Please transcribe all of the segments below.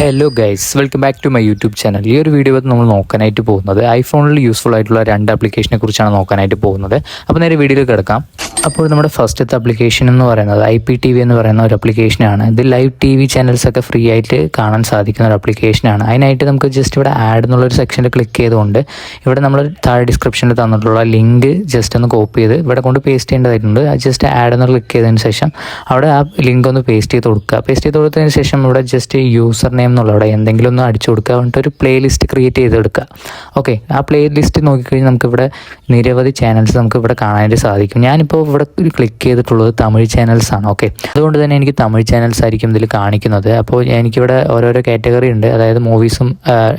Hello guys, welcome back to my YouTube channel. ഈ ഒരു video നമ്മൾ നോക്കാനായിട്ട് പോകുന്നത് ഐഫോണിൽ യൂസ്ഫുൾ ആയിട്ടുള്ള 2 ആപ്ലിക്കേഷനെ കുറിച്ചാണ് നോക്കാനായിട്ട് പോകുന്നത്. അപ്പോൾ നേരെ വീഡിയോയിൽ കിടക്കാം. അപ്പോൾ നമ്മുടെ ഫസ്റ്റത്തെ ആപ്ലിക്കേഷൻ എന്ന് പറയുന്നത് IPTV എന്ന് പറയുന്ന ഒരു ആപ്ലിക്കേഷനാണ്. ഇത് ലൈവ് TV ചാനൽസൊക്കെ ഫ്രീ ആയിട്ട് കാണാൻ സാധിക്കുന്ന ഒരു ആപ്ലിക്കേഷനാണ്. അതിനായിട്ട് നമുക്ക് ജസ്റ്റ് ഇവിടെ ആഡ് എന്നുള്ളൊരു സെക്ഷനിൽ ക്ലിക്ക് ചെയ്തുകൊണ്ട് ഇവിടെ നമ്മൾ താഴെ ഡിസ്ക്രിപ്ഷനിൽ തന്നിട്ടുള്ള ലിങ്ക് ജസ്റ്റ് ഒന്ന് കോപ്പി ചെയ്ത് ഇവിടെ കൊണ്ട് പേസ്റ്റ് ചെയ്യേണ്ടതായിട്ടുണ്ട്. ജസ്റ്റ് ആഡ് എന്ന് ക്ലിക്ക് ചെയ്തതിന് ശേഷം അവിടെ ആ ലിങ്ക് ഒന്ന് പേസ്റ്റ് ചെയ്ത് കൊടുക്കുക. പേസ്റ്റ് ചെയ്ത് കൊടുത്തതിന് ശേഷം ഇവിടെ ജസ്റ്റ് യൂസർ നെയിം എന്നുള്ള അവിടെ എന്തെങ്കിലും ഒന്ന് അടിച്ചു കൊടുക്കുക. എന്നിട്ട് ഒരു പ്ലേ ലിസ്റ്റ് ക്രിയേറ്റ് ചെയ്തെടുക്കുക. ഓക്കെ, ആ പ്ലേ ലിസ്റ്റ് നോക്കിക്കഴിഞ്ഞാൽ നമുക്കിവിടെ നിരവധി ചാനൽസ് നമുക്ക് ഇവിടെ കാണാനായിട്ട് സാധിക്കും. ഞാനിപ്പോൾ ഇവിടെ ക്ലിക്ക് ചെയ്തിട്ടുള്ളത് തമിഴ് ചാനൽസ് ആണ്. ഓക്കെ, അതുകൊണ്ട് തന്നെ എനിക്ക് തമിഴ് ചാനൽസ് ആയിരിക്കും ഇതിൽ കാണിക്കുന്നത്. അപ്പോൾ എനിക്കിവിടെ ഓരോരോ കാറ്റഗറി ഉണ്ട്, അതായത് മൂവീസും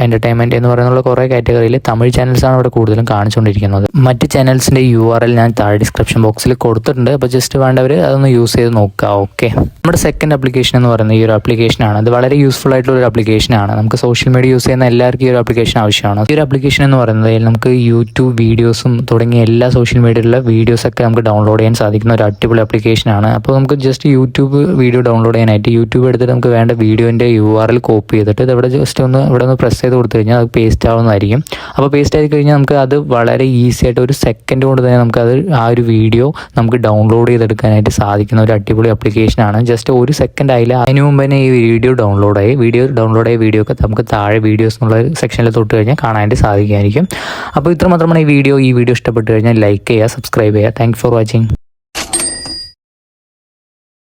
എൻ്റർടൈൻമെൻറ്റ് എന്ന് പറയുന്ന കുറേ കാറ്റഗറിയിൽ തമിഴ് ചാനൽസാണ് ഇവിടെ കൂടുതലും കാണിച്ചുകൊണ്ടിരിക്കുന്നത്. മറ്റ് ചാനൽസിൻ്റെ URL ഞാൻ താഴെ ഡിസ്ക്രിപ്ഷൻ ബോക്സിൽ കൊടുത്തിട്ടുണ്ട്. അപ്പോൾ ജസ്റ്റ് വേണ്ടവർ അതൊന്ന് യൂസ് ചെയ്ത് നോക്കുക. ഓക്കെ, നമ്മുടെ സെക്കൻഡ് ആപ്ലിക്കേഷൻ എന്ന് പറയുന്നത് ഈ ഒരു ആപ്ലിക്കേഷനാണ്. ഇത് വളരെ യൂസ്ഫുൾ ആയിട്ടുള്ള ഒരു ആപ്ലിക്കേഷനാണ്. നമുക്ക് സോഷ്യൽ മീഡിയ യൂസ് ചെയ്യുന്ന എല്ലാവർക്കും ഈ ഒരു ആപ്ലിക്കേഷൻ ആവശ്യമാണ്. ഈ ഒരു ആപ്ലിക്കേഷൻ എന്ന് പറയുന്നത് നമുക്ക് യൂട്യൂബ് വീഡിയോസും തുടങ്ങിയ എല്ലാ സോഷ്യൽ മീഡിയയിലുള്ള വീഡിയോസൊക്കെ നമുക്ക് ഡൗൺലോഡ് ചെയ്യാൻ സാധിക്കുന്ന ഒരു അടിപൊളി ആപ്ലിക്കേഷനാണ്. അപ്പോൾ നമുക്ക് ജസ്റ്റ് യൂട്യൂബ് വീഡിയോ ഡൗൺലോഡ് ചെയ്യാനായിട്ട് യൂട്യൂബ് എടുത്തിട്ട് നമുക്ക് വേണ്ട വീഡിയോൻ്റെ URL കോപ്പി ചെയ്തിട്ട് ഇത് ഇവിടെ ജസ്റ്റ് ഇവിടെ ഒന്ന് പ്രസ് ചെയ്ത് കൊടുത്തു കഴിഞ്ഞാൽ അത് പേസ്റ്റ് ആവുന്നതായിരിക്കും. അപ്പോൾ പേസ്റ്റ് ആയി കഴിഞ്ഞാൽ നമുക്ക് അത് വളരെ ഈസി ആയിട്ട് ഒരു സെക്കൻഡ് കൊണ്ട് തന്നെ നമുക്കത് ആ ഒരു വീഡിയോ നമുക്ക് ഡൗൺലോഡ് ചെയ്തെടുക്കാനായിട്ട് സാധിക്കുന്ന ഒരു അടിപൊളി ആപ്ലിക്കേഷനാണ്. ജസ്റ്റ് ഒരു സെക്കൻഡ് ആയില്ല, അതിന് മുമ്പ് തന്നെ ഈ വീഡിയോ ഡൗൺലോഡ് ആയ വീഡിയോ ഒക്കെ നമുക്ക് താഴെ വീഡിയോസ് എന്നുള്ള സെക്ഷനിൽ തൊട്ട് കഴിഞ്ഞാൽ കാണാനായിട്ട് സാധിക്കുമായിരിക്കും. അപ്പോൾ ഇത്രമാത്രമാണ് ഈ വീഡിയോ ഇഷ്ടപ്പെട്ട് കഴിഞ്ഞാൽ ലൈക്ക് ചെയ്യുക, സബ്സ്ക്രൈബ് ചെയ്യുക. Thank for watching.